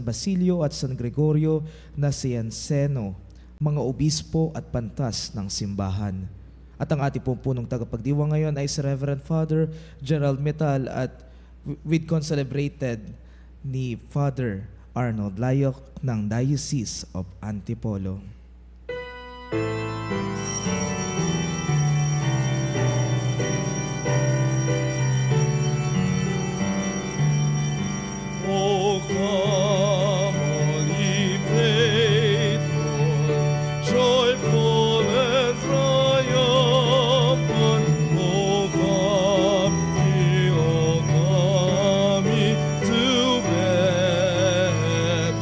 San Basilio at San Gregorio Nacianceno, mga obispo at pantas ng simbahan. At ang ating punong tagapagdiwang ngayon ay si Reverend Father Gerald Metal at with concelebrated ni Father Arnold Layok ng Diocese of Antipolo. O come, all ye faithful, joyful and triumphant. O come ye to Bethlehem.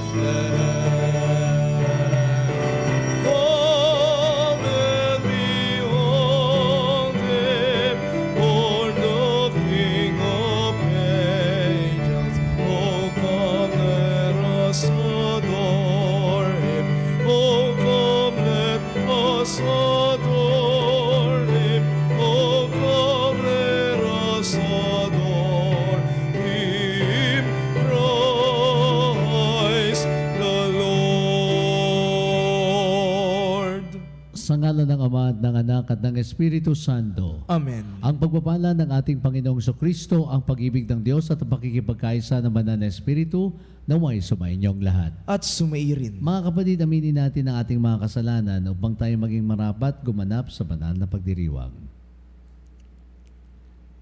Come and behold him, born the King of angels. Oh, come, let us adore him. Oh, come, let us adore him. Oh, come, let us adore him. Christ the Lord. Sa ngalan ng Ama at ng Anak at ng Espiritu Santo. Amen. Ang pagpapala ng ating Panginoong Kristo, ang pag-ibig ng Diyos at ang pakikipagkaisa ng Banal na Espiritu naway sumainyong lahat. At sumairin. Mga kapatid, aminin natin ang ating mga kasalanan upang tayo maging marapat gumanap sa banal na pagdiriwang.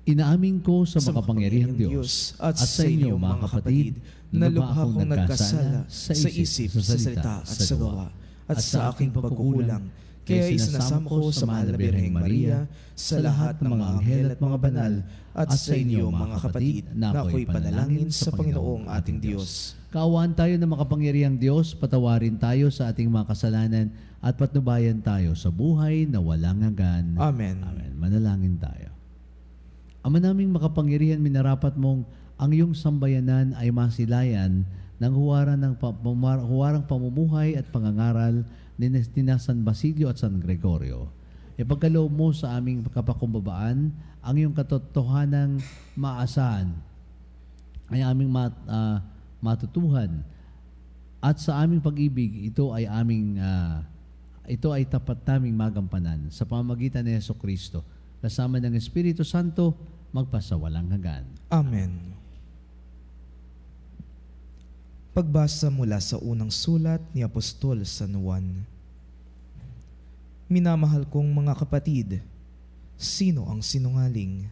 Inaamin ko sa makapangyarihang Diyos at sa inyo, mga kapatid, na lubha akong nagkasala sa isip, sa salita at sa gawa, at sa aking pagkukulang. Kaya isinasamo ko sa mahal na Birheng Maria, sa lahat ng mga anghel at mga banal, at sa inyo, mga kapatid, na ako'y panalangin sa Panginoong ating Diyos. Kaawaan tayo ng makapangyarihang Diyos, patawarin tayo sa ating mga kasalanan, at patnubayan tayo sa buhay na walang hanggan. Amen. Amen. Manalangin tayo. Ama naming makapangyarihan, minarapat mong ang iyong sambayanan ay masilayan ng huwarang pamumuhay at pangangaral ni San Basilio at San Gregorio. Ipagkaloob mo sa aming kapakumbabaan ang iyong katotohanang maasahan ay aming matutuhan, at sa aming pag-ibig ito ay tapat naming magampanan sa pamamagitan ni Jesucristo kasama ng Espiritu Santo magpasawalang hanggan. Amen. Pagbasa mula sa unang sulat ni Apostol San Juan. Minamahal kong mga kapatid, sino ang sinungaling?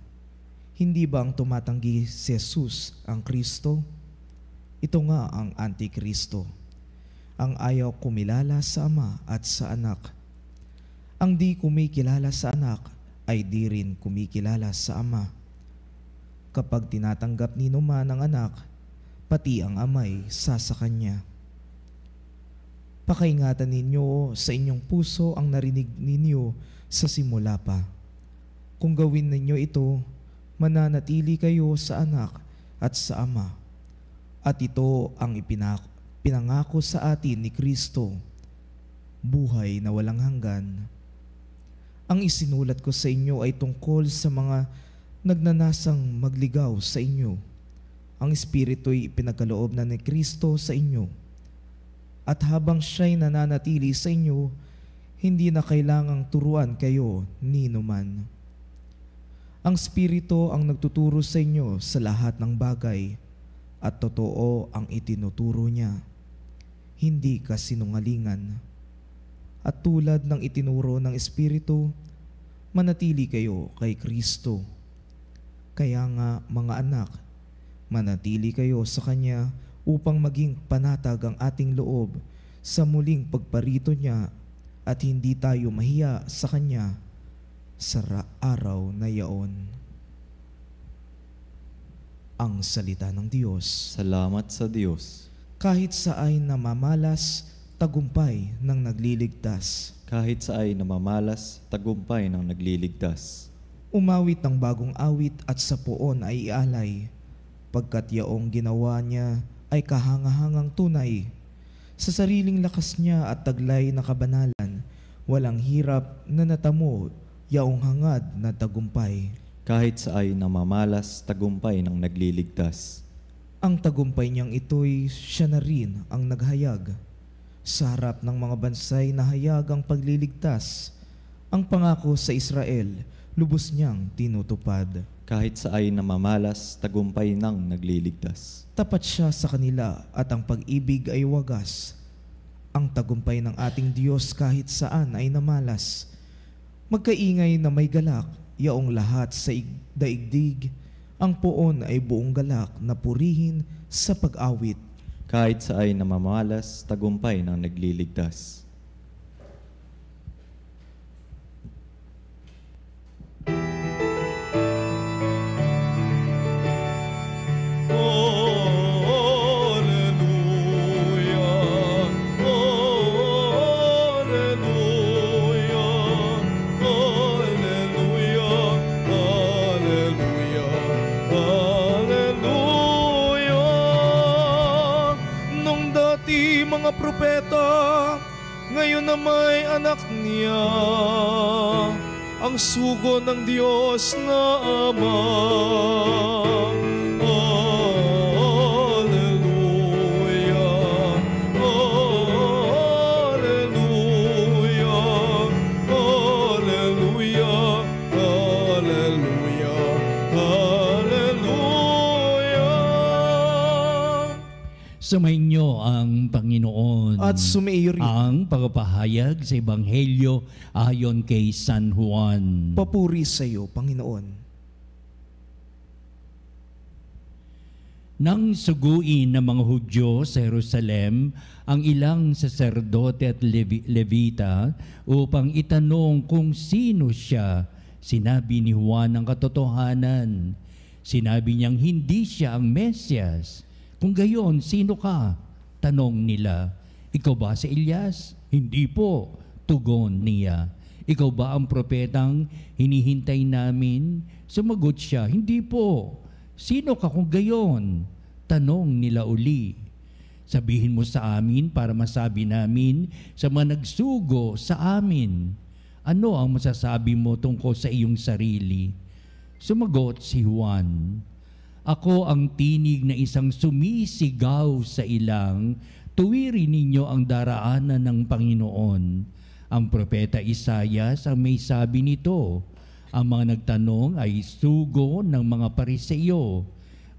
Hindi ba ang tumatanggi si Jesus ang Kristo? Ito nga ang Antikristo, ang ayaw kumilala sa Ama at sa Anak. Ang di kumikilala sa Anak ay di rin kumikilala sa Ama. Kapag tinatanggap ninuman ang Anak, pati ang Ama'y sa Kanya. Pakaingatan ninyo sa inyong puso ang narinig ninyo sa simula pa. Kung gawin ninyo ito, mananatili kayo sa Anak at sa Ama. At ito ang pinangako sa atin ni Kristo, buhay na walang hanggan. Ang isinulat ko sa inyo ay tungkol sa mga nagnanasang magligaw sa inyo. Ang Espiritu'y ipinagkaloob na ni Kristo sa inyo. At habang siya'y nananatili sa inyo, hindi na kailangang turuan kayo ni numan. Ang Espiritu ang nagtuturo sa inyo sa lahat ng bagay, at totoo ang itinuturo niya, hindi kasinungalingan. At tulad ng itinuro ng Espiritu, manatili kayo kay Kristo. Kaya nga, mga anak, manatili kayo sa Kanya upang maging panatag ang ating loob sa muling pagparito niya, at hindi tayo mahiya sa Kanya sa araw na yaon. Ang salita ng Diyos. Salamat sa Diyos. Kahit sa ay namamalas, tagumpay ng nagliligtas. Kahit sa ay namamalas, tagumpay ng nagliligtas. Umawit ng bagong awit at sa poon ay ialay, pagkat yaong ginawa niya ay kahangahangang tunay. Sa sariling lakas niya at taglay na kabanalan, walang hirap na natamo, yaong hangad na tagumpay. Kahit sa ay namamalas, tagumpay ng nagliligtas. Ang tagumpay niyang ito'y siya na rin ang naghayag. Sa harap ng mga bansay nahayag ang pagliligtas. Ang pangako sa Israel, lubos niyang tinutupad. Kahit sa ay namamalas, tagumpay ng nagliligtas. Tapat siya sa kanila at ang pag-ibig ay wagas. Ang tagumpay ng ating Diyos kahit saan ay namalas. Magkaingay na may galak, yaong lahat sa daigdig. Ang poon ay buong galak na purihin sa pag-awit. Kahit sa ay namamalas, tagumpay ng nagliligtas. Mga propeta, ngayon na may anak niya, ang sugo ng Diyos na Ama. Alleluia, Alleluia, Alleluia, Alleluia, Alleluia. Sumainyo ang Panginoon At sumaiyo rin. ang pagpapahayag sa Ebanghelyo ayon kay San Juan. Papuri sa iyo, Panginoon. Nang suguin ng mga Hudyo sa Jerusalem ang ilang saserdote at Levita upang itanong kung sino siya, sinabi ni Juan ang katotohanan. Sinabi niyang hindi siya ang Mesyas. Kung gayon, sino ka? Tanong nila. Ikaw ba si Elias? Hindi po, tugon niya. Ikaw ba ang propetang hinihintay namin? Sumagot siya, hindi po. Sino ka kung gayon? Tanong nila uli. Sabihin mo sa amin para masabi namin sa mga nagsugo sa amin. Ano ang masasabi mo tungkol sa iyong sarili? Sumagot si Juan. Ako ang tinig na isang sumisigaw sa ilang, tuwirin ninyo ang daraanan ng Panginoon. Ang propeta Isaias ang may sabi nito. Ang mga nagtanong ay sugo ng mga Pariseo.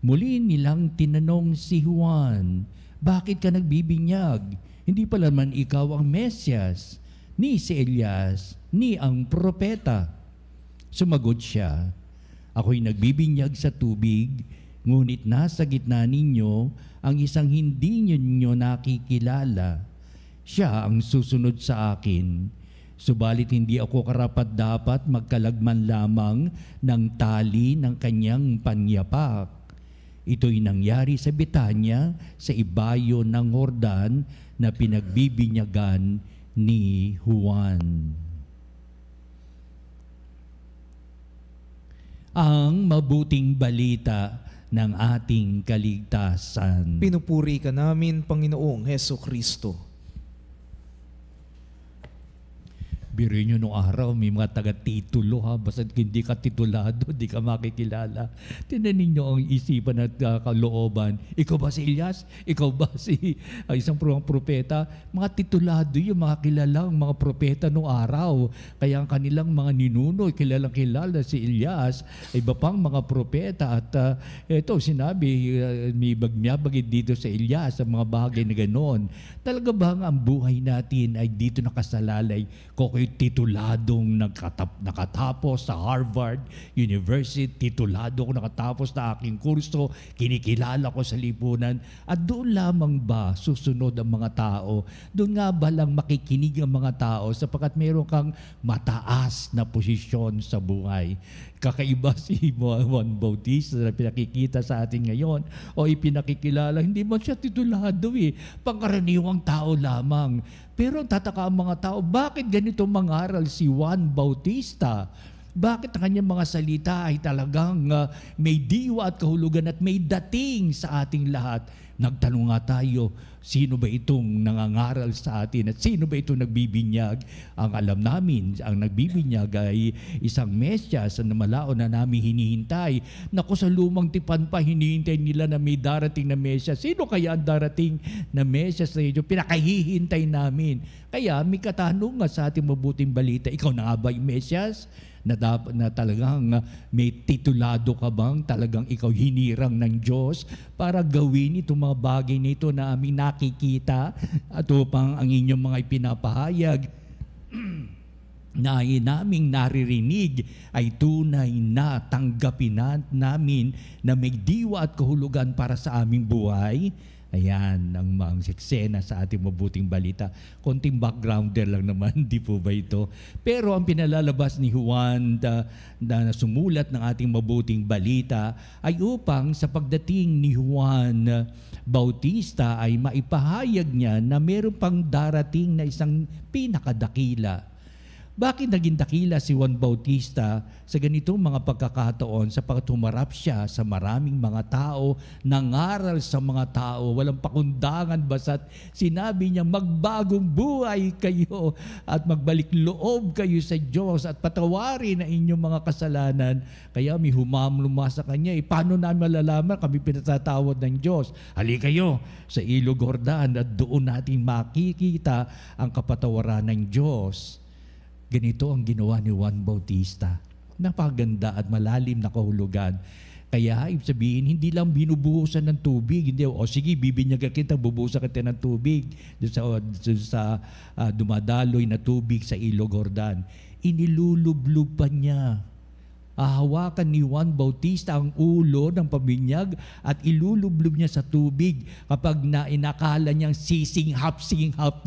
Muli nilang tinanong si Juan, bakit ka nagbibinyag? Hindi pala man ikaw ang Mesyas, ni si Elias, ni ang propeta. Sumagot siya, ako'y nagbibinyag sa tubig, ngunit nasa gitna ninyo ang isang hindi ninyo nakikilala. Siya ang susunod sa akin. Subalit hindi ako karapat-dapat magkalagman lamang ng tali ng kanyang panyapak. Ito'y nangyari sa Betanya, sa ibayo ng Jordan na pinagbibinyagan ni Juan. Ang mabuting balita ng ating kaligtasan. Pinupuri ka namin, Panginoong Heso Kristo. Biruin nyo nung araw, may mga taga-titulo ha, basta hindi ka titulado, hindi ka makikilala. Tinanin nyo ang isipan at kalooban. Ikaw ba si Elias? Ikaw ba si isang propeta? Mga titulado yung mga kilalang mga propeta nung araw. Kaya ang kanilang mga ninuno, kilalang-kilala si Elias, iba pang mga propeta. At ito, sinabi, may bagmyabagid dito sa Elias, ang mga bagay na ganoon. Talaga bang ang buhay natin ay dito nakasalalay? Kokoy tituladong nakatapos sa Harvard University, tituladong nakatapos na aking kurso, kinikilala ko sa lipunan, at doon lamang ba susunod ang mga tao? Doon nga ba lang makikinig ang mga tao sapagkat meron kang mataas na posisyon sa buhay? Kakaiba si Juan Bautista na pinakikita sa atin ngayon o ipinakikilala, hindi man siya titulado pangkaraniwang tao lamang. Pero tataka ang mga tao, bakit ganito mangaral si Juan Bautista? Bakit ang kanyang mga salita ay talagang may diwa at kahulugan at may dating sa ating lahat? Nagtanong nga tayo, Sino ba itong nangangaral sa atin at sino ba itong nagbibinyag? Ang alam namin, ang nagbibinyag ay isang Mesyas na malaon na namin hinihintay. Naku, sa lumang tipan pa, hinihintay nila na may darating na Mesyas. Sino kaya ang darating na Mesyas na ito? Pinakahihintay namin. Kaya may katanungan sa ating mabuting balita, ikaw na nga ba yung Mesyas? Na talagang may titulado ka bang talagang ikaw hinirang ng Diyos para gawin itong mga bagay nito na aming nakikita at upang ang inyong mga ipinapahayag na naming naririnig ay tunay na tanggapin namin na may diwa at kahulugan para sa aming buhay. Ayan ang mga eksena sa ating mabuting balita. Konting backgrounder lang naman, di po ba ito? Pero ang pinalalabas ni Juan na sumulat ng ating mabuting balita ay upang sa pagdating ni Juan Bautista ay maipahayag niya na meron pang darating na isang pinakadakila. Bakit naging dakila si Juan Bautista sa ganitong mga pagkakataon sapagkat humarap siya sa maraming mga tao, nangaral sa mga tao, walang pakundangan basta't sinabi niya magbagong buhay kayo at magbalik loob kayo sa Diyos at patawarin ang inyong mga kasalanan. Kaya may humamluma sa kanya, paano namin malalaman kami pinatatawad ng Diyos? Halika kayo sa Ilog Jordan at doon natin makikita ang kapatawaran ng Diyos. Ganito ang ginawa ni Juan Bautista. Napakaganda at malalim na kahulugan. Kaya ibig sabihin, hindi lang binubuhusan ng tubig. Hindi, sige, bibinyagan kita, bubuhusan kita ng tubig sa dumadaloy na tubig sa Ilog Jordan. Inilulublub pa niya. Hahawakan ni Juan Bautista ang ulo ng pabinyag at ilulublub niya sa tubig kapag inakala niyang sisinghap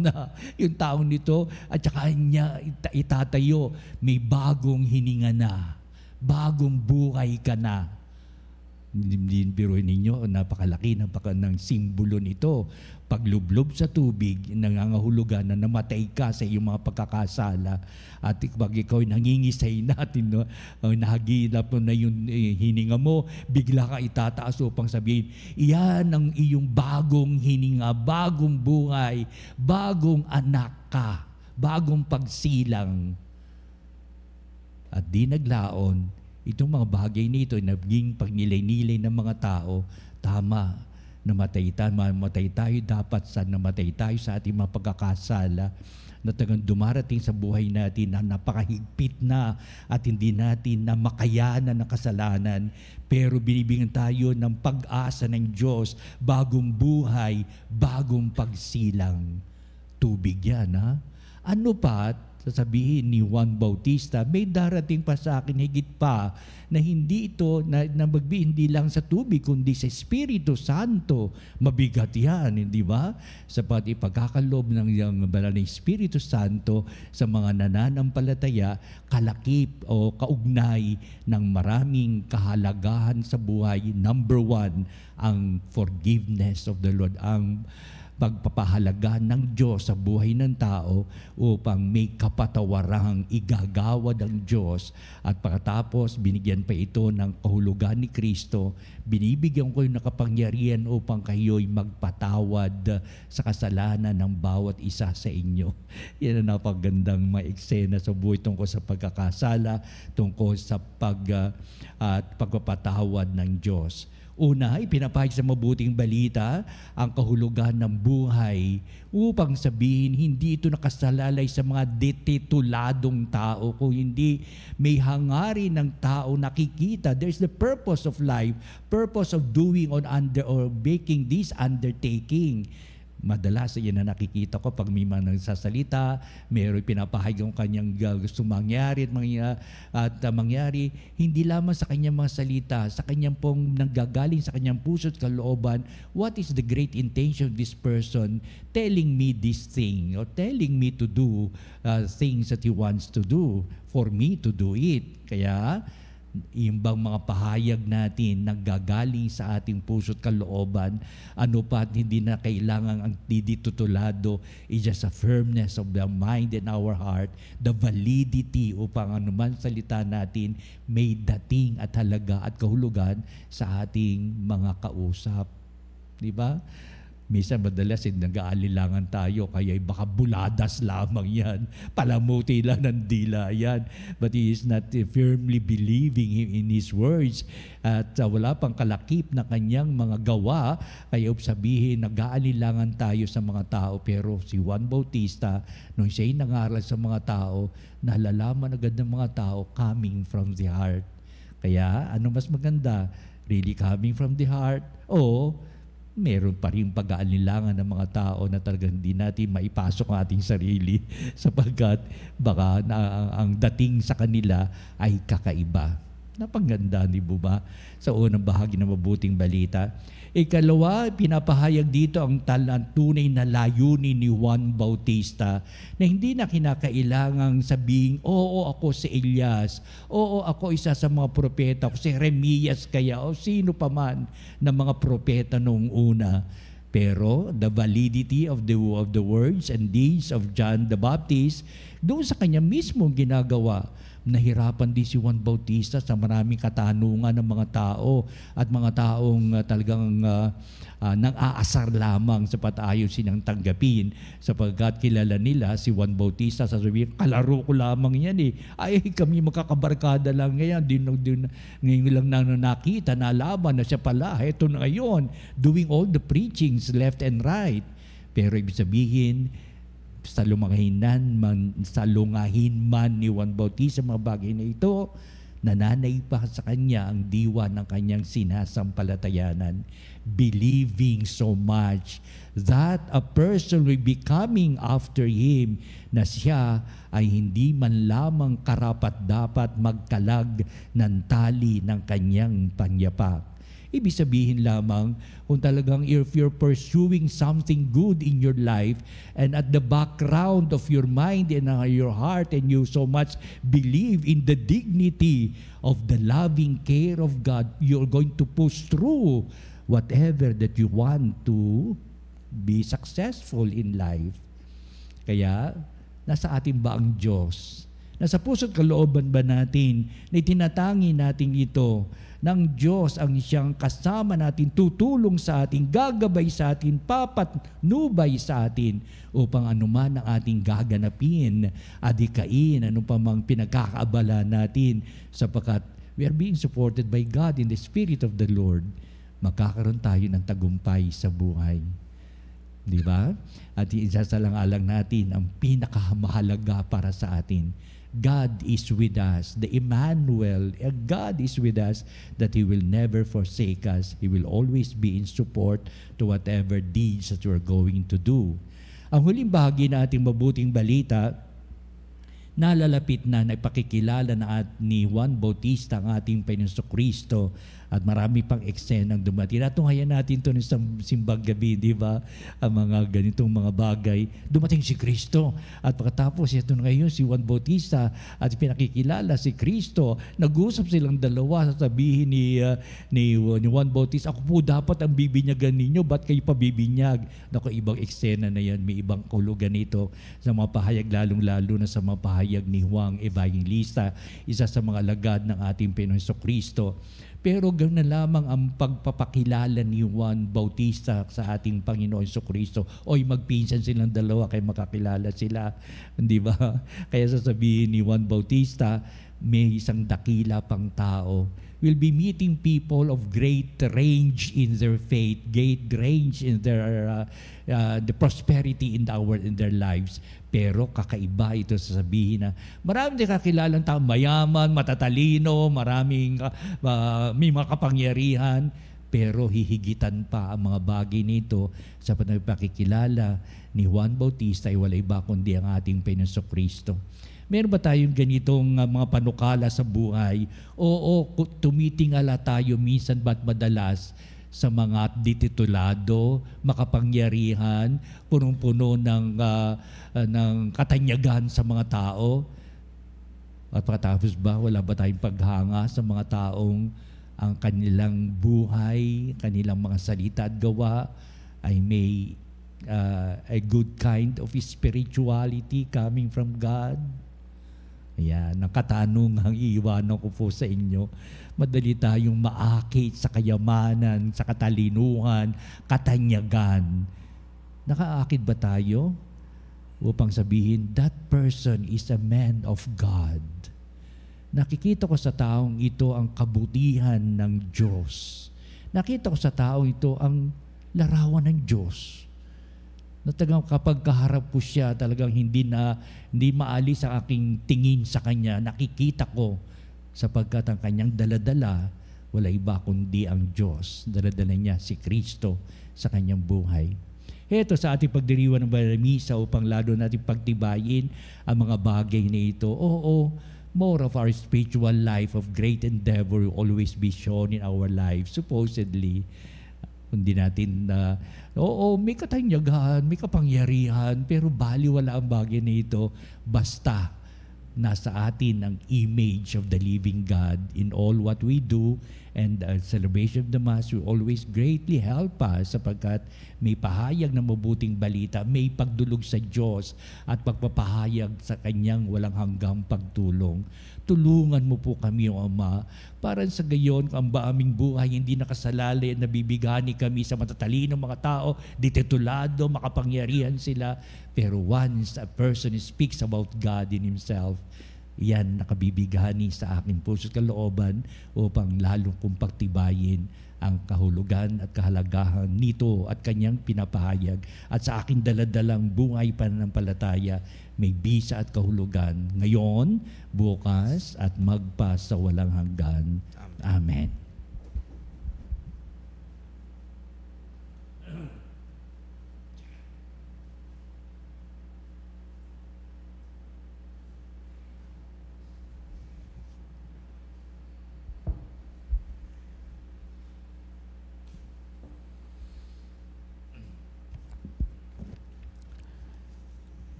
na yung taong nito at saka niya itatayo, may bagong hininga na, bagong buhay ka na. Hindi biruin ninyo, napakalaki ng simbolo nito. Paglublob sa tubig, nangangahulugan na namatay ka sa iyong mga pagkakasala. At pag ikaw nangingisay natin, no, nahagilap na yung hininga mo, bigla ka itataas upang sabihin, iyan ang iyong bagong hininga, bagong buhay, bagong anak ka, bagong pagsilang. At di naglaon, itong mga bagay nito ay naging pagnilay-nilay ng mga tao. Tama, namatay tayo dapat sa namatay tayo sa ating mga pagkakasala na tagang dumarating sa buhay natin na napakahigpit na at hindi natin na makayanan ng kasalanan. Pero binibigyan tayo ng pag-asa ng Diyos, bagong buhay, bagong pagsilang. Tubig yan, ha? Ano pa? Sasabihin ni Juan Bautista, may darating pa sa akin higit pa na hindi ito, hindi lang sa tubig, kundi sa Espiritu Santo. Mabigat yan, hindi ba? Sapat ipagkakalob ng banal na Espiritu Santo sa mga nananampalataya, kalakip o kaugnay ng maraming kahalagahan sa buhay. Number one, ang forgiveness of the Lord, ang pagpapahalaga ng Diyos sa buhay ng tao upang may kapatawarang igagawad ang Diyos at pagkatapos binigyan pa ito ng kahulugan ni Kristo, binibigyan ko yung nakapangyarihan upang kayo'y magpatawad sa kasalanan ng bawat isa sa inyo. Yan ang napagandang maeksena sa buhay tungkol sa pagkakasala, tungkol sa pagpapatawad ng Diyos. Una, ipinapahayag sa mabuting balita ang kahulugan ng buhay upang sabihin hindi ito nakasalalay sa mga detituladong tao, kung hindi may hangarin ng tao nakikita. There's the purpose of life, purpose of doing or making this undertaking. Madalas yan na nakikita ko pag may mga nagsasalita, mayroon pinapahayag ang kanyang gusto mangyari at mangyari, hindi lamang sa kanyang mga salita, sa kanyang pong nanggagaling sa kanyang puso at kalooban, what is the great intention of this person telling me this thing or telling me to do things that he wants to do for me to do it. Kaya yung bang mga pahayag natin naggagaling sa ating puso't kalooban, ano pa at hindi na kailangan ang diditutulado, is just a firmness of the mind and our heart, the validity upang anuman salita natin may dating at halaga at kahulugan sa ating mga kausap. Di ba? Minsan madalas nag-aalilangan tayo, kaya baka buladas lamang yan. Palamuti lang ng dila yan. But he is not firmly believing in his words. At wala pang kalakip na kanyang mga gawa. Kaya sabihin, nag-aalilangan tayo sa mga tao. Pero si Juan Bautista, nung siya'y nangaral sa mga tao, nalalaman agad ng mga tao coming from the heart. Kaya ano mas maganda? Really coming from the heart? O meron pa rin pag-aalilangan ng mga tao na talagang hindi natin maipasok ang ating sarili sapagkat baka ang dating sa kanila ay kakaiba. Napaganda, di ba ba? Sa unang bahagi ng mabuting balita. Ikalawa, pinapahayag dito ang tunay na layunin ni Juan Bautista na hindi na kinakailangang sabing, oo, ako si Elias, oo, ako isa sa mga propeta, ako si Jeremias kaya, o sino pa man ng mga propeta noong una. Pero the validity of the words and deeds of John the Baptist, doon sa kanya mismo ginagawa. Nahirapan din si Juan Bautista sa maraming katanungan ng mga tao at mga taong talagang nang-aasar lamang sa patayon silang tanggapin sapagkat kilala nila si Juan Bautista, sasabihin, kalaro ko lamang yan eh. Ay, kami magkakabarkada lang ngayon. Ngayon lang na nakita, nalaman na siya pala. Ito na ngayon, doing all the preachings left and right. Pero ibig sabihin, sa lungahin man ni Juan Bautista mga bagay na ito, nananay pa sa kanya ang diwa ng kanyang sinasampalatayanan, believing so much that a person will be coming after him na siya ay hindi man lamang karapat-dapat magkalag ng tali ng kanyang panyapak. Ibig sabihin lamang, kung talagang if you're pursuing something good in your life and at the background of your mind and your heart and you so much believe in the dignity of the loving care of God, you're going to push through whatever that you want to be successful in life. Kaya, nasa atin ba ang Diyos? Nasa puso't kalooban ba natin na itinatangi natin ito ng Diyos ang siyang kasama natin, tutulong sa atin, gagabay sa atin, papatnubay sa atin upang anuman ang ating gaganapin, adikain, anumang pinagkakaabala natin sapagkat we are being supported by God in the Spirit of the Lord, magkakaroon tayo ng tagumpay sa buhay. Di ba? At isasalang-alang natin ang pinakamahalaga para sa atin. God is with us. The Emmanuel, God is with us, that He will never forsake us. He will always be in support to whatever deeds that we're going to do. Ang huling bahagi na ating mabuting balita, nalalapit na ipakikilala ni Juan Bautista ang ating Panginoong Kristo at marami pang eksenang dumating. Natunghayan natin ito sa simbang gabi, di ba? Ang mga ganitong mga bagay. Dumating si Kristo at pagkatapos ito ngayon si Juan Bautista at pinakikilala si Kristo. Nag-uusap silang dalawa, sasabihin ni Juan Bautista, ako po dapat ang bibinyagan ninyo, ba't kayo pa bibinyag? Naku, ibang eksena na yan, may ibang kulugan ito sa mga pahayag, lalong-lalo na sa mga pahayag ni Juan Evangelista, isa sa mga alagad ng ating Panginoong Kristo. Pero ganoon na lamang ang pagpapakilala ni Juan Bautista sa ating Panginoon Kristo. Oy, magpinsan silang dalawa kaya makakilala sila. Di ba? Kaya sasabihin ni Juan Bautista, may isang dakila pang tao. We'll be meeting people of great range in their faith, great range in their the prosperity in their lives. Pero kakaiba ito sasabihin na maraming kakilalang tao, mayaman, matatalino, maraming may mga kapangyarihan, pero hihigitan pa ang mga bagay nito sa pagpapakilala ni Juan Bautista ay wala iba kundi ang ating Panginoong Kristo. Meron ba tayong ganitong mga panukala sa buhay? Oo, tumitingala tayo minsan ba't madalas sa mga dititulado, makapangyarihan, punong-puno ng katanyagan sa mga tao. At pagkatapos ba, wala ba tayong paghanga sa mga taong ang kanilang buhay, kanilang mga salita at gawa ay may a good kind of spirituality coming from God? Ayan, ang katanungang iiwanan ko po sa inyo, madali tayong maakit sa kayamanan, sa katalinuhan, katanyagan. Nakaakid ba tayo upang sabihin, that person is a man of God? Nakikita ko sa taong ito ang kabutihan ng Diyos. Nakita ko sa taong ito ang larawan ng Diyos. Na talagang kapag kaharap ko siya, talagang hindi maalis ang aking tingin sa kanya. Nakikita ko sapagkat ang kanyang daladala, wala iba kundi ang Diyos. Daladala niya si Kristo sa kanyang buhay. Ito sa ating pagdiriwang ng Baramisa upang lalo natin pagtibayin ang mga bagay na ito. Oo, more of our spiritual life of great endeavor will always be shown in our lives, supposedly. Hindi natin may katanyagan, may kapangyarihan, pero baliwala ang bagay na ito basta nasa atin ang image of the living God in all what we do, and the celebration of the Mass will always greatly help us sapagkat may pahayag na mabuting balita, may pagdulog sa Diyos at pagpapahayag sa Kanyang walang hanggang pagtulong. Tulungan mo po kami, O Ama, para sa gayon ang aming buhay hindi nakasalali at nabibigani kami sa matatalinong mga tao, dititulado, makapangyarihan sila. Pero once a person speaks about God in himself, yan nakabibigani sa aking puso't kalooban upang lalong kong pagtibayin ang kahulugan at kahalagahan nito at kanyang pinapahayag. At sa aking daladalang buhay pananampalataya, may bisa at kahulugan ngayon, bukas, at magpa sa walang hanggan. Amen.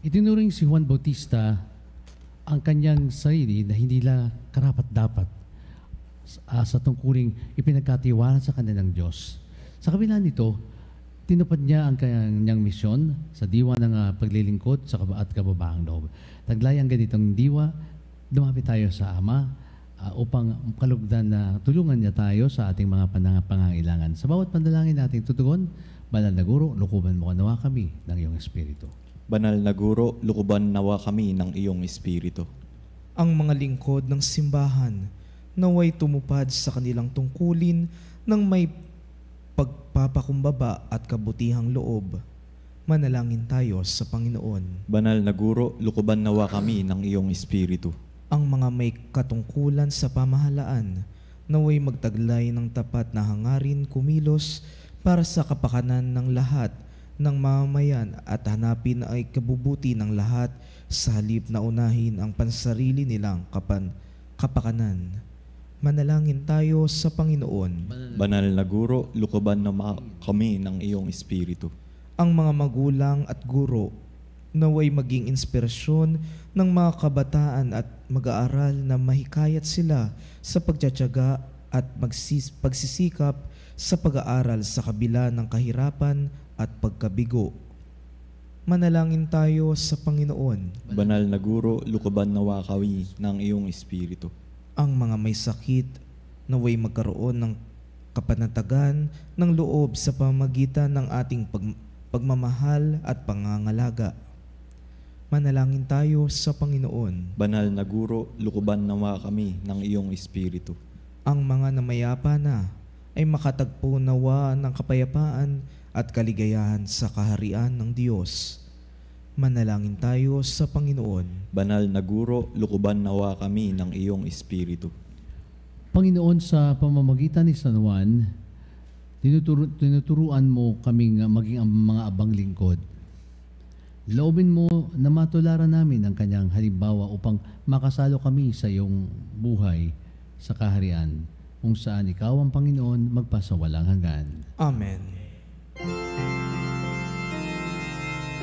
Itinuring si Juan Bautista ang kanyang sarili na hindi la karapat-dapat sa tungkuling ipinagkatiwala sa kanya ng Diyos. Sa kabila nito, tinupad niya ang kanyang misyon sa diwa ng paglilingkod at kababaang loob. Taglay ang ganitong diwa, dumapit tayo sa Ama upang kalugdan na tulungan niya tayo sa ating mga pangangailangan. Sa bawat panalangin nating tutugon, Banal na Guro, lukuban mo nawa kami ng iyong Espiritu. Banal na Guro, lukuban nawa kami ng iyong Espiritu. Ang mga lingkod ng simbahan naway tumupad sa kanilang tungkulin ng may pagpapakumbaba at kabutihang loob. Manalangin tayo sa Panginoon. Banal na Guro, lukuban nawa kami ng iyong Espiritu. Ang mga may katungkulan sa pamahalaan naway magtaglay ng tapat na hangarin kumilos para sa kapakanan ng lahat ng mamamayan at hanapin ay kabubuti ng lahat sa halip na unahin ang pansarili nilang kapakanan. Manalangin tayo sa Panginoon. Banal na Guro, lukuban nawa kami ng iyong Espiritu. Ang mga magulang at guro naway maging inspirasyon ng mga kabataan at mag-aaral na mahikayat sila sa pagtsatsaga at pagsisikap sa pag-aaral sa kabila ng kahirapan at pagkabigo. Manalangin tayo sa Panginoon. Banal na Guro, lukuban nawa kami ng iyong Espiritu. Ang mga may sakit naway magkaroon ng kapanatagan ng loob sa pamagitan ng ating pagmamahal at pangangalaga. Manalangin tayo sa Panginoon. Banal na Guro, lukuban nawa kami ng iyong Espiritu. Ang mga namayapa na ay makatagpo nawa ng kapayapaan at kaligayahan sa kaharian ng Diyos. Manalangin tayo sa Panginoon. Banal na Guro, lukuban nawa kami ng iyong Espiritu. Panginoon, sa pamamagitan ni San Juan, tinuturuan mo kaming maging ang mga abang lingkod. Loobin mo na matularan namin ang kanyang halimbawa upang makasalo kami sa iyong buhay sa kaharian, kung saan ikaw ang Panginoon magpasawalang hanggan. Amen.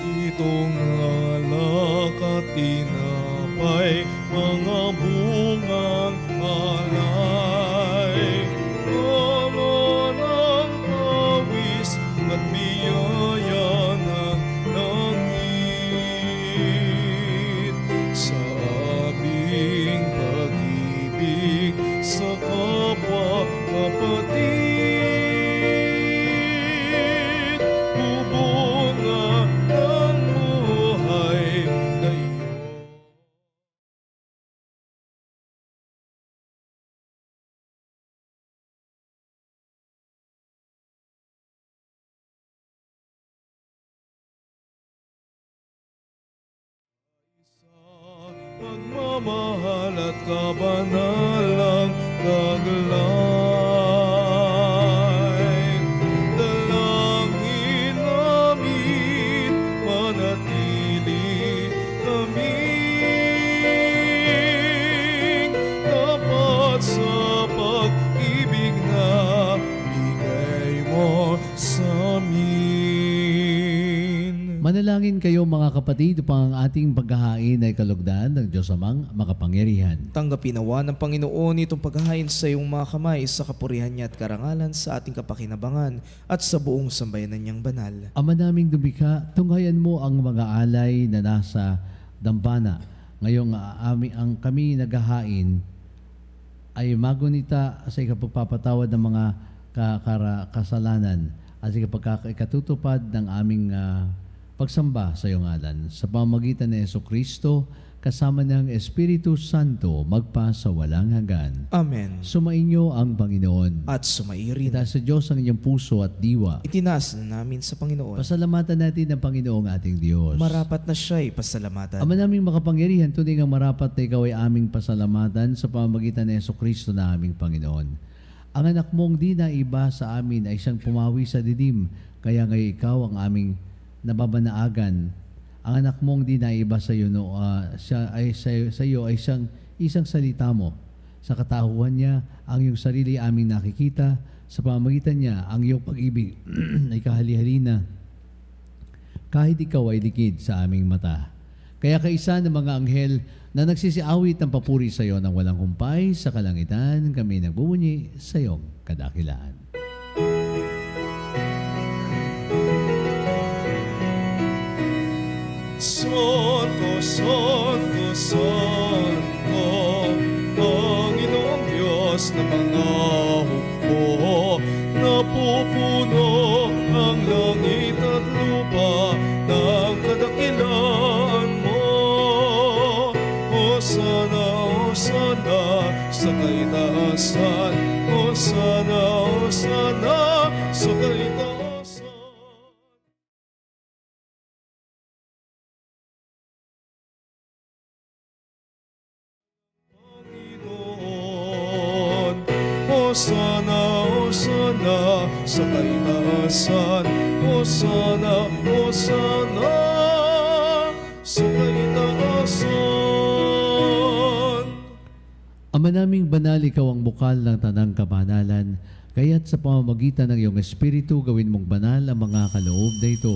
Itong alak at tinapay, mga bungang alay, ano ng awis at biyaya ng langit. Sa aming pag-ibig sa kapwa kapatid, Pagmamahal at kabanalang taglay. Dalangin namin, manatili kaming tapat sa pag-ibig na bigay mo sa amin. Manalangin kayo mga kapatid upang ang ating paghahain ay kalugdan ng Diyos Amang makapangyarihan. Tanggapin nawa ng Panginoon itong paghahain sa iyong mga kamay sa kapurihan niya at karangalan sa ating kapakinabangan at sa buong sambayanan niyang banal. Ama naming dumikha, tunghayan mo ang mga alay na nasa dambana. Ngayong ang kami naghahain ay magunita sa ikapagpapatawad ng mga kasalanan at sa ikatutupad ng aming pagsamba sa iyong ngalan. Sa pamamagitan ni Jesucristo, kasama ng Espiritu Santo, magpa sa walang hanggan. Amen. Sumainyo ang Panginoon. At sumairin. Itaas sa Diyos ang inyong puso at diwa. Itinaas na namin sa Panginoon. Pasalamatan natin ang Panginoong ating Diyos. Marapat na siya'y pasalamatan. Ama naming makapangyarihan, tunay ang marapat na ikaw ay aming pasalamatan sa pamamagitan ni Jesucristo na aming Panginoon. Ang anak mong di na iba sa amin ay siyang pumawi sa dilim, kaya ngayon ikaw ang aming nababanaagan. Ang anak mong di na iba sa iyo, sa iyo ay isang salita mo. Sa katahuan niya, ang iyong sarili aming nakikita. Sa pamamagitan niya, ang iyong pag-ibig ay kahali-halina. Kahit ikaw ay likid sa aming mata. Kaya kaisa ng mga anghel na nagsisiawit ng papuri sa iyo ng walang humpay sa kalangitan, kami nagbubunyi sa iyong kadakilaan. Santo, Santo, Santo, Panginoong Diyos na mga hukbo, napupuno ang langit at lupa ng kadakilaan mo. Hosana, Hosana, sa kaitaasan, Hosana, Hosana, sa kaitaasan. Hosana, Hosana, sa kaitaasan. Hosana, Hosana, sa kaitaasan. Ama naming banal, ikaw ang bukal ng tanang kabanalan, kaya't sa pamamagitan ng iyong Espiritu, gawin mong banal ang mga kaloob na ito,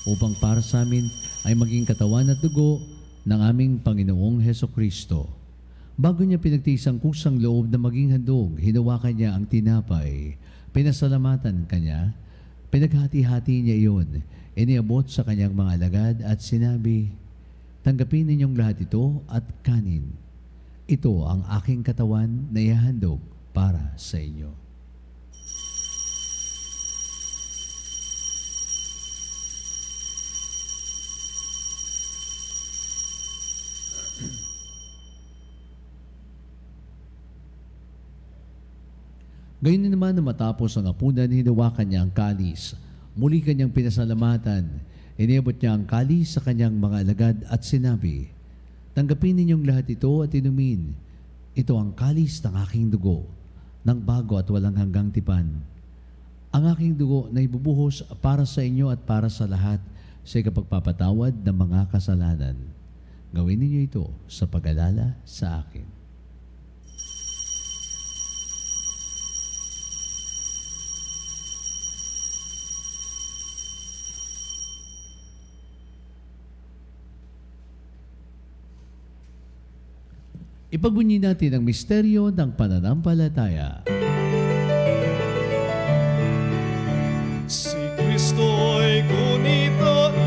upang para sa amin ay maging katawan at dugo ng aming Panginoong Hesukristo. Bago niya pinagtiis ang kusang loob na maging handog, hinawakan niya ang tinapay. Pinasalamatan kanya, pinaghati-hati niya iyon, iniabot sa kanyang mga alagad at sinabi, tanggapin ninyong lahat ito at kanin. Ito ang aking katawan na ihahandog para sa inyo. Gayon naman na matapos ang hapunan, hinawakan niya ang kalis. Muli kanyang pinasalamatan. Iniabot niya ang kalis sa kanyang mga alagad at sinabi, tanggapin ninyong lahat ito at inumin. Ito ang kalis ng aking dugo, ng bago at walang hanggang tipan. Ang aking dugo na ibubuhos para sa inyo at para sa lahat sa ikapagpapatawad ng mga kasalanan. Gawin ninyo ito sa pag-alala sa akin. Ipagbunyi natin ang misteryo ng pananampalataya. Si Kristo ay gunitain,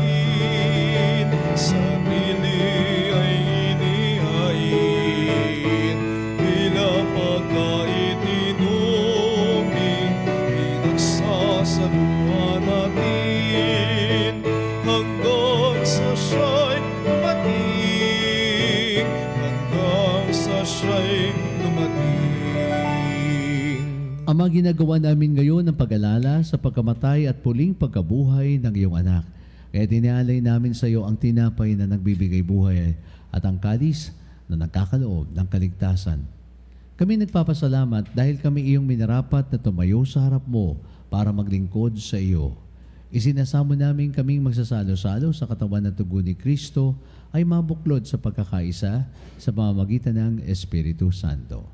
sarili ay inihain, bilang pagkain inumin, pinagsasaluhan natin, hanggang sa siya'y dumating, siya'y dumating. Ama, ginagawa namin ngayon ang pag-alala sa pagkamatay at puling pagkabuhay ng iyong anak. Kaya tinalay namin sa iyo ang tinapay na nagbibigay buhay at ang kalis na nagkakaloob ng kaligtasan. Kami nagpapasalamat dahil kami iyong minarapat na tumayo sa harap mo para maglingkod sa iyo. Isinasamo namin kaming magsasalo-salo sa katawan at dugo ni Kristo ay mabuklod sa pagkakaisa sa pamamagitan ng Espiritu Santo.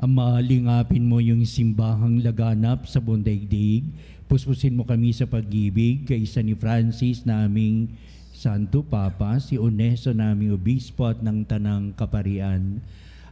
Ama, lingapin mo yung simbahang laganap sa buong daigdig. Puspusin mo kami sa pag-ibig kaysa ni Francis naming Santo Papa, si Onesto naming Obispo at ng Tanang Kaparian.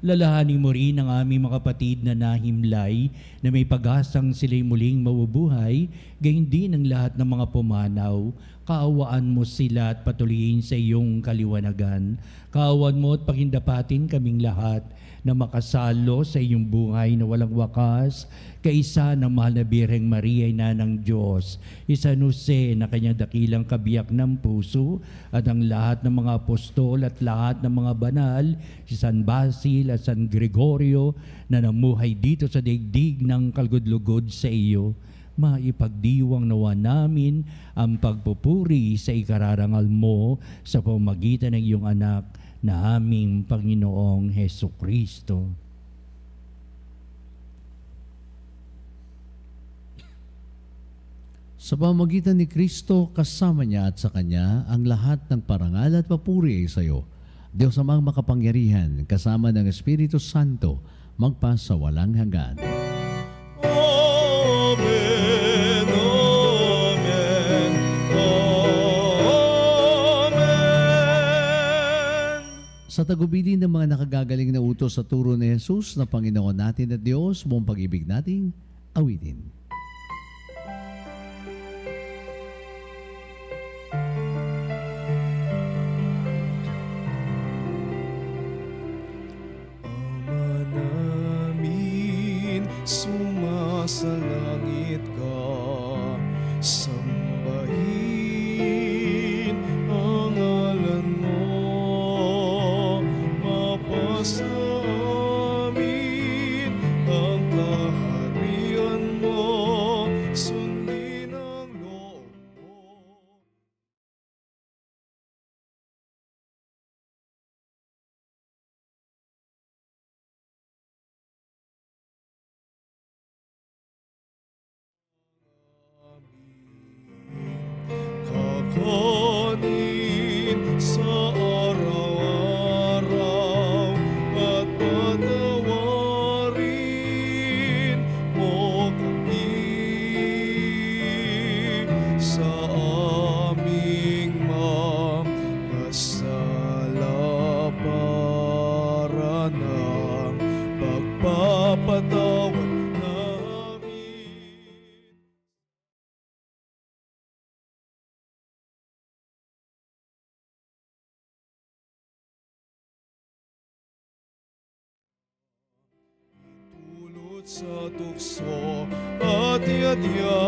Lalahanin mo rin ang aming mga kapatid na nahimlay na may pag-asang sila'y muling mabubuhay, gayon din ang lahat ng mga pumanaw. Kaawaan mo sila at patuloyin sa iyong kaliwanagan. Kaawaan mo at pagindapatin kaming lahat na makasalo sa iyong buhay na walang wakas, kaisa ng mahal na Birheng Maria, ina ng Diyos, San Jose na kanyang dakilang kabiyak ng puso, at ang lahat ng mga apostol at lahat ng mga banal, si San Basil at San Gregorio na namuhay dito sa daigdig ng kalugod-lugod sa iyo. Maipagdiwang nawa namin ang pagpupuri sa ikararangal mo sa pamamagitan ng iyong anak na aming Panginoong Hesukristo. Sa pamamagitan ni Kristo, kasama niya at sa Kanya, ang lahat ng parangal at papuri ay sa iyo. Diyos amang makapangyarihan, kasama ng Espiritu Santo, magpasawalang hanggan. Amen, amen, amen. Sa tagubilin ng mga nakagagaling na utos sa turo ni Jesus na Panginoon natin at Diyos, buong pag-ibig nating awitin. Ama namin, sumasalangit ka, sambahin ang ngalan mo, mapasa amin ang kaharian mo, sundin ang loob mo. Kakanin sa araw-araw at patawarin mo kami sa aming mga sala para ng pagpapatawad namin. Tulot sa tukso at iadya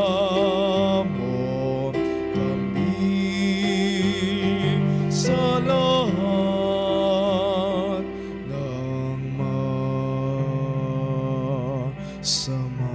mo kami sa lahat ng masama.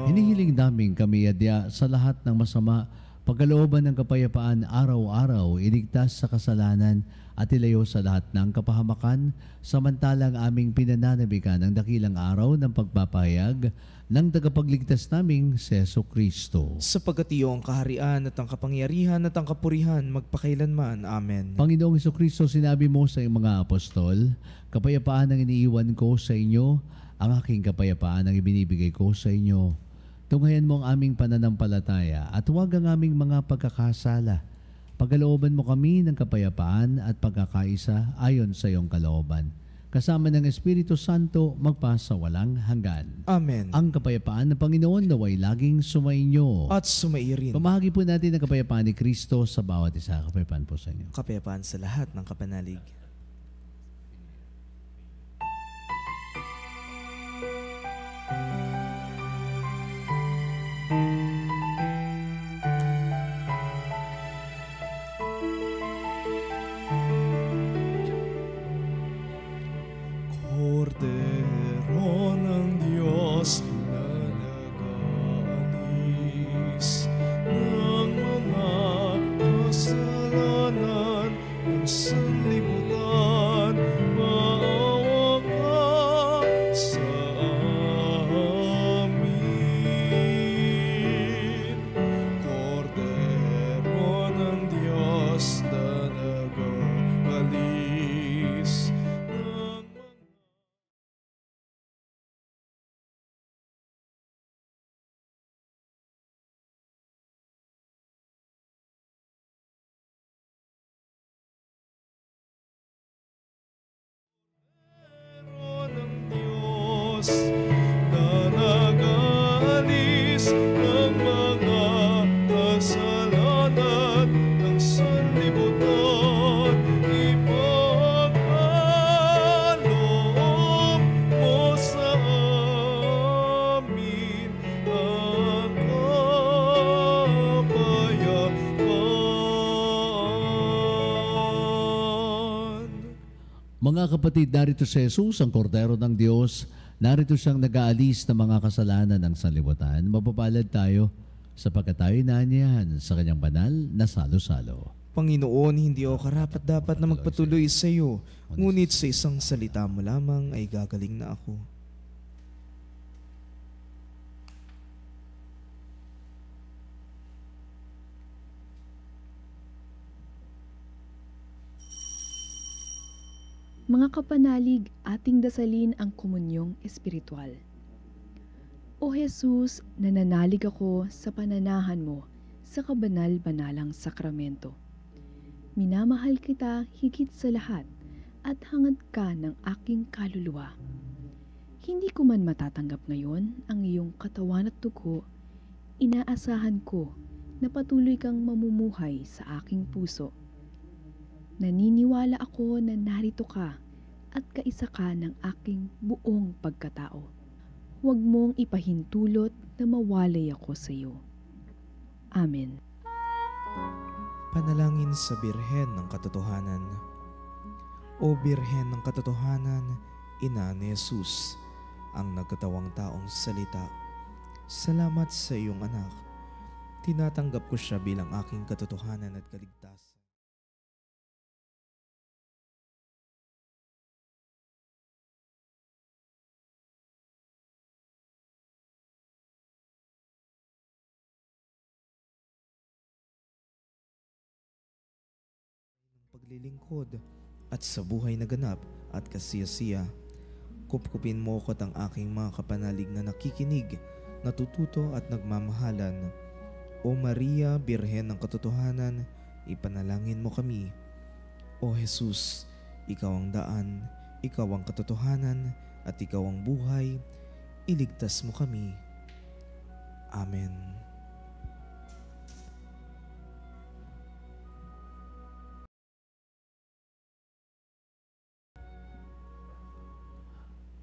Hinihiling namin kami adya sa lahat ng masama, pagkalooban ng kapayapaan araw-araw, iligtas sa kasalanan at ilayo sa lahat ng kapahamakan, samantalang aming pinananabikan ang dakilang araw ng pagpapahayag ng tagapagligtas naming si Jesucristo. Sapagkat iyo ang kaharian at ang kapangyarihan at ang kapurihan magpakailanman. Amen. Panginoong Jesucristo, sinabi mo sa iyong mga apostol, kapayapaan ang iniiwan ko sa inyo, ang aking kapayapaan ang ibinibigay ko sa inyo. Tunghayan mo ang aming pananampalataya at huwag ang aming mga pagkakasala. Pagkalooban mo kami ng kapayapaan at pagkakaisa ayon sa iyong kalooban. Kasama ng Espiritu Santo, magpasawalang hanggan. Amen. Ang kapayapaan ng Panginoon naway laging sumainyo. At sumairin. Pamahagi po natin ang kapayapaan ni Kristo sa bawat isa. Kapayapaan po sa inyo. Kapayapaan sa lahat ng kapanalig. Kordero ng Diyos na nag-aalis ng mga kasalanan. Diyos na nag-aalis ng mga kasalanan ng sanlibutan. Ipagkaloob mo sa amin ang kapayapaan. Mga kapatid, narito si Jesus, ang kordero ng Diyos. Narito siyang nag-aalis ng mga kasalanan ng sanlibutan. Mapapalad tayo sapagkat tayo nandiyan sa kanyang banal na salo-salo. Panginoon, hindi ako karapat-dapat na magpatuloy sa iyo, ngunit sa isang salita mo lamang ay gagaling na ako. Mga kapanalig, ating dasalin ang komunyong espiritual. O Jesus, nananalig ako sa pananahan mo sa kabanal-banalang sakramento. Minamahal kita higit sa lahat at hangad ka ng aking kaluluwa. Hindi ko man matatanggap ngayon ang iyong katawan at dugo, inaasahan ko na patuloy kang mamumuhay sa aking puso. Naniniwala ako na narito ka at kaisa ka ng aking buong pagkatao. Huwag mong ipahintulot na mawalay ako sa iyo. Amen. Panalangin sa Birhen ng Katotohanan. O Birhen ng Katotohanan, Ina ni Jesus, ang nagkatawang taong salita, salamat sa iyong anak. Tinatanggap ko siya bilang aking katotohanan at kaligtasan. Paglilingkod at sa buhay na ganap at kasiyasiya. Kupkupin mo ko ang aking mga kapanalig na nakikinig, natututo at nagmamahalan. O Maria, Birhen ng Katotohanan, ipanalangin mo kami. O Jesus, ikaw ang daan, ikaw ang katotohanan, at ikaw ang buhay, iligtas mo kami. Amen.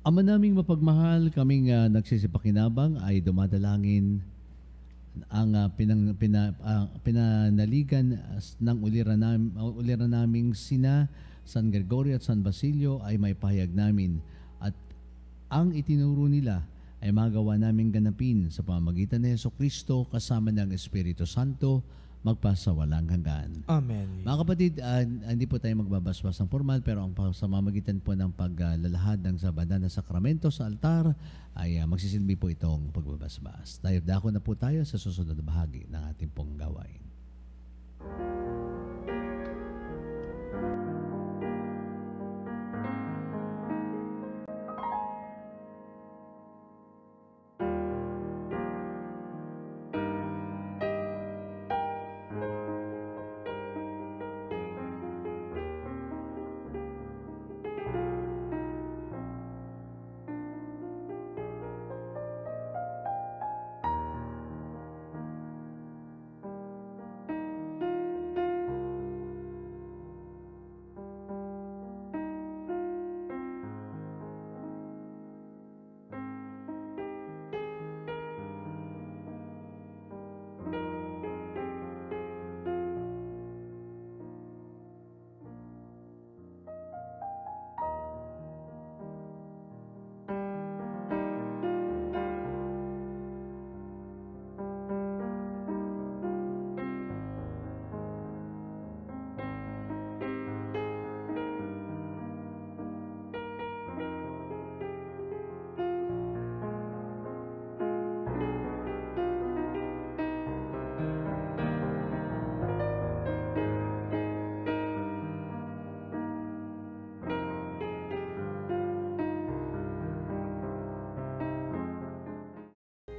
Ama naming mapagmahal, kaming nagsisipakinabang ay dumadalangin ang pinanaligan ng uliran naming sina San Gregorio at San Basilio ay may pahayag namin at ang itinuro nila ay magawa naming ganapin sa pamamagitan ni Jesucristo kasama ng Espiritu Santo magpasawalang hanggan. Amen. Mga kapatid, hindi po tayo magbabasbas ng formal pero ang sa mamagitan po ng paglalahad ng banal na sakramento sa altar ay magsisilbi po itong pagbabasbas. Dako na po tayo sa susunod na bahagi ng ating pong gawain.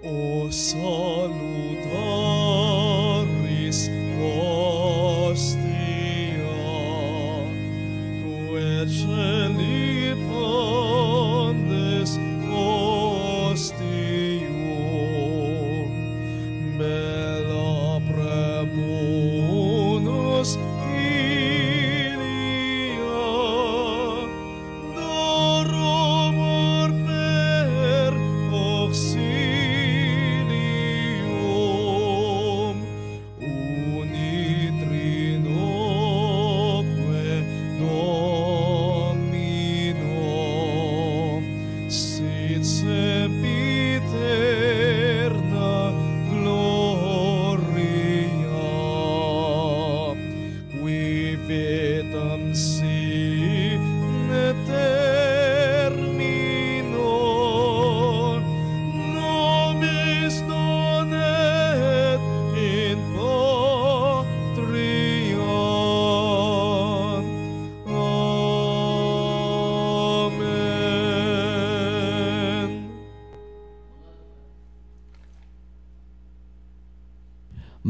O salutaris hostia, quae celi pandes,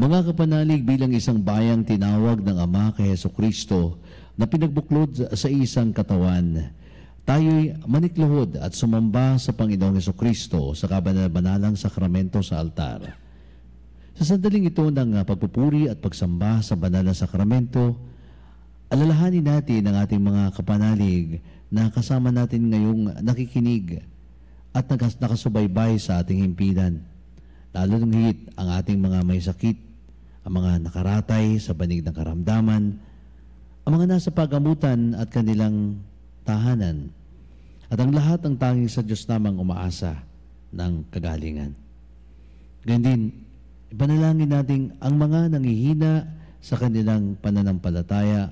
Mga kapanalig, bilang isang bayang tinawag ng Ama kay Hesukristo na pinagbuklod sa isang katawan, tayo'y manikluhod at sumamba sa Panginoong Hesukristo sa kabanal-banalang sakramento sa altar. Sa sandaling ito ng pagpupuri at pagsamba sa banal na sakramento, alalahanin natin ang ating mga kapanalig na kasama natin ngayong nakikinig at nakasubaybay sa ating himpilan. Lalo ng higit ang ating mga may sakit, ang mga nakaratay sa banig ng karamdaman, ang mga nasa pagamutan at kanilang tahanan, at ang lahat ang tanging sa Diyos namang umaasa ng kagalingan. Ganyan din, ipanalangin natin ang mga nangihina sa kanilang pananampalataya,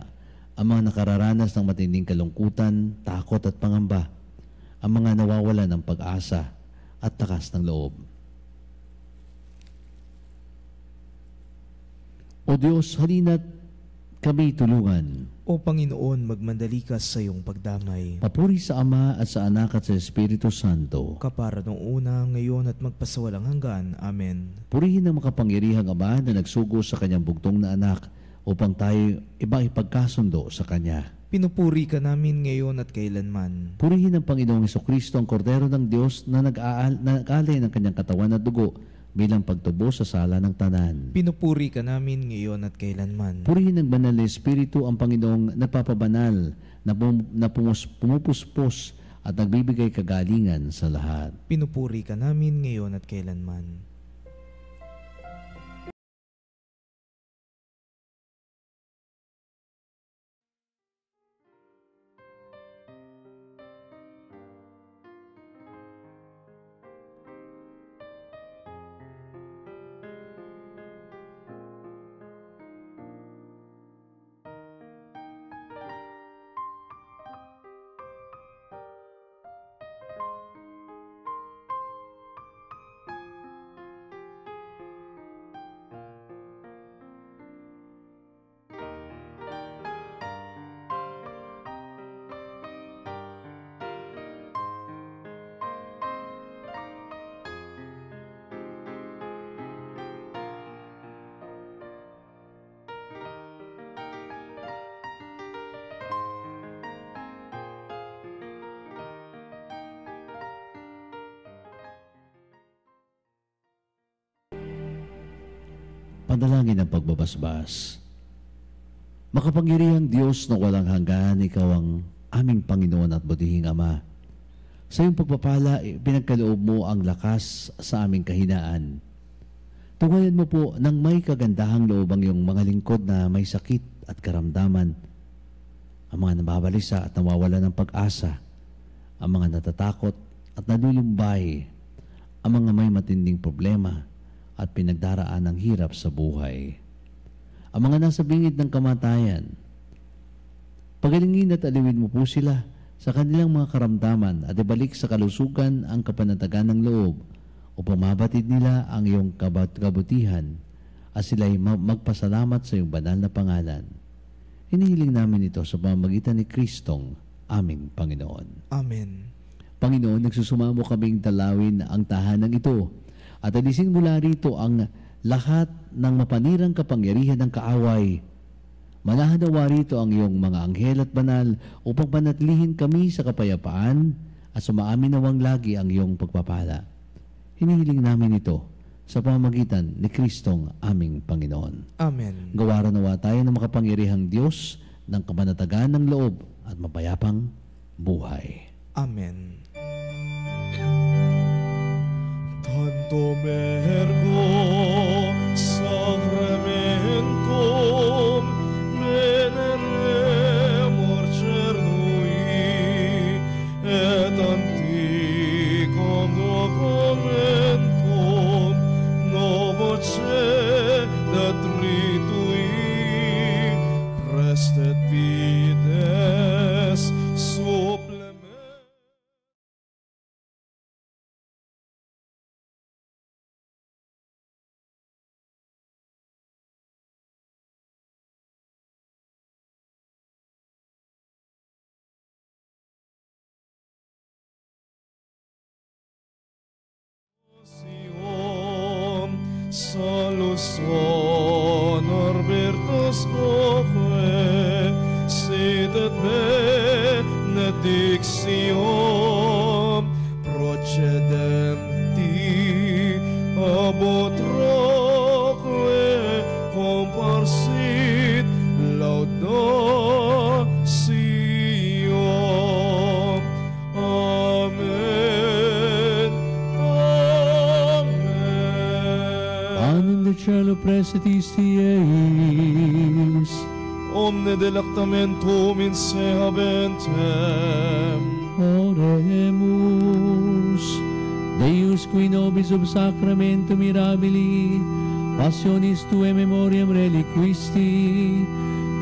ang mga nakararanas ng matinding kalungkutan, takot at pangamba, ang mga nawawala ng pag-asa at takas ng loob. O Diyos, halina't kami tulungan. O Panginoon, magmandali ka sa iyong pagdamay. Papuri sa Ama at sa Anak at sa Espiritu Santo. Kapara noong una, ngayon at magpasawalang hanggan. Amen. Purihin ang makapangyarihang Ama na nagsugo sa kanyang bugtong na anak upang tayo ipagkasundo sa Kanya. Pinupuri ka namin ngayon at kailanman. Purihin ang Panginoong Hesukristo, ang Kordero ng Diyos na nag-aalay ng kanyang katawan at dugo bilang pagtubo sa sala ng tanan. Pinupuri ka namin ngayon at kailanman. Purihin ng Banal na Espiritu ang Panginoong napapabanal, na pumupuspos at nagbibigay kagalingan sa lahat. Pinupuri ka namin ngayon at kailanman. Panalangin ng pagbabasbas. Makapangyarihang Diyos na walang hanggan, Ikaw ang aming Panginoon at butihing Ama. Sa iyong pagpapala, pinagkaloob mo ang lakas sa aming kahinaan. Tungayan mo po ng may kagandahang loob ang iyong mga lingkod na may sakit at karamdaman, ang mga nababalisa at nawawala ng pag-asa, ang mga natatakot at nalulumbay, ang mga may matinding problema at pinagdaraan ng hirap sa buhay, ang mga nasa bingid ng kamatayan. Pagalingin at aliwin mo po sila sa kanilang mga karamdaman at ibalik sa kalusugan ang kapanatagan ng loob upang mabatid nila ang iyong kabutihan at sila'y magpasalamat sa iyong banal na pangalan. Hinihiling namin ito sa pamamagitan ni Kristong aming Panginoon. Amen. Panginoon, nagsusumamo kaming dalawin ang tahanan ito at alisin mula rito ang lahat ng mapanirang kapangyarihan ng kaaway. Manahanawa rito ang iyong mga anghel at banal upang panatilihin kami sa kapayapaan at sumaamin nawang lagi ang iyong pagpapala. Hinihiling namin ito sa pamamagitan ni Kristong aming Panginoon. Amen. Gawaran nawa tayo ng makapangyarihang Diyos ng kapanatagan ng loob at mapayapang buhay. Amen. Tanto mergo sacramentum veneremur cernui et antiquam documentum novoce datritui prestet fides supplement. Sa Luzon Escoque, sit et benedictio, procedenti ab utroque, comparsit laudatio. Amen. Amen. Panem de cielo precetis eis, Omne delectamentum in se habentem. oremus. Deus qui nobis ob sacramento mirabili, passionis tuae memoriam reliquisti,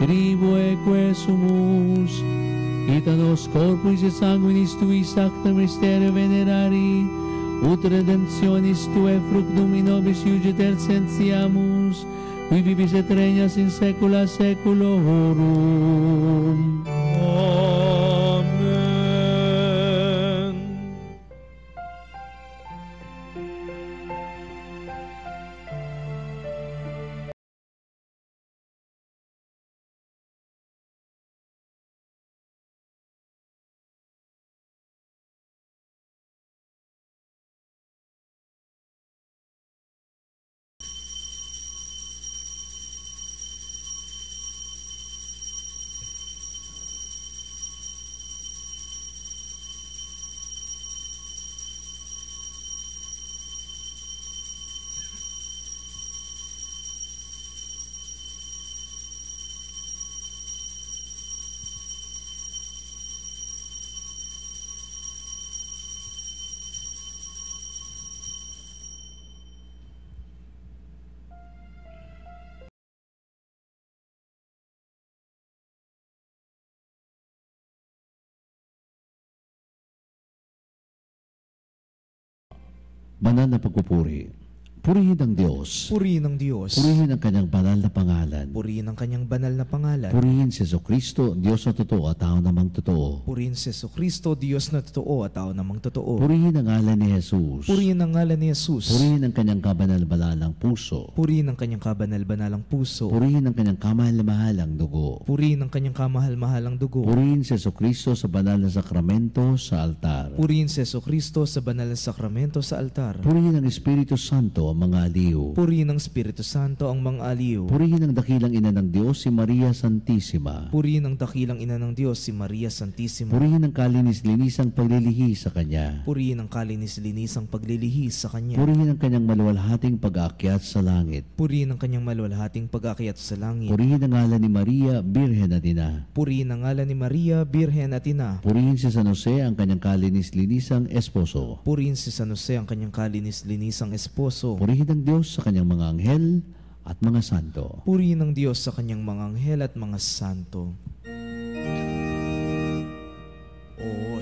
tribueque sumus, ita nos corporis et sanguinis tui sacra mysterio venerari, ut redemptionis tuae fructum in nobis iuge tercentiamus, qui vivis et regnas in saecula saeculorum. Amen. Banal na pagpupuri. Purihin ang Diyos. Purihin ang Diyos. Purihin ang kanyang banal na pangalan. Purihin ang kanyang banal na pangalan. Purihin si Jesucristo, Diyos na totoo at tao namang totoo. Purihin si Jesucristo, Diyos na totoo at tao namang totoo. Purihin ang ngalan ni Jesus. Purihin ang ngalan ni Jesus. Purihin ang kanyang kabanal-banalang puso. Purihin ang kanyang kabanal-banalang puso. Purihin ang kanyang kamahal-mahalang dugo. Purihin ang kanyang kamahal-mahalang dugo. Purihin si Jesucristo sa banal na sakramento sa altar. Purihin si Jesucristo sa banal na sakramento sa altar. Purihin ang Espiritu Santo ang mga aliw. Purihin ang Espiritu Santo ang mga aliw. Purihin ang dakilang ina ng Diyos, si Maria Santissima. Purihin ang dakilang ina ng Diyos, si Maria Santissima. Purihin ang kalinis-linisang paglilihi sa Kanya. Purihin ang kalinis-linisang paglilihi sa Kanya. Purihin ang kanyang maluwalhating pag-aakyat sa langit. Purihin ang kanyang maluwalhating pag-aakyat sa langit. Purihin ang ngalan ni Maria, Birhen at Ina. Purihin ang ngalan ni Maria, Birhen at Ina. Purihin si San Jose, ang kanyang kalinis-linisang esposo. Purihin si San Jose, ang kanyang kalinis-linisang esposo. Purihin ang Diyos sa kanyang mga anghel at mga santo. Purihin ang Diyos sa kanyang mga anghel at mga santo. O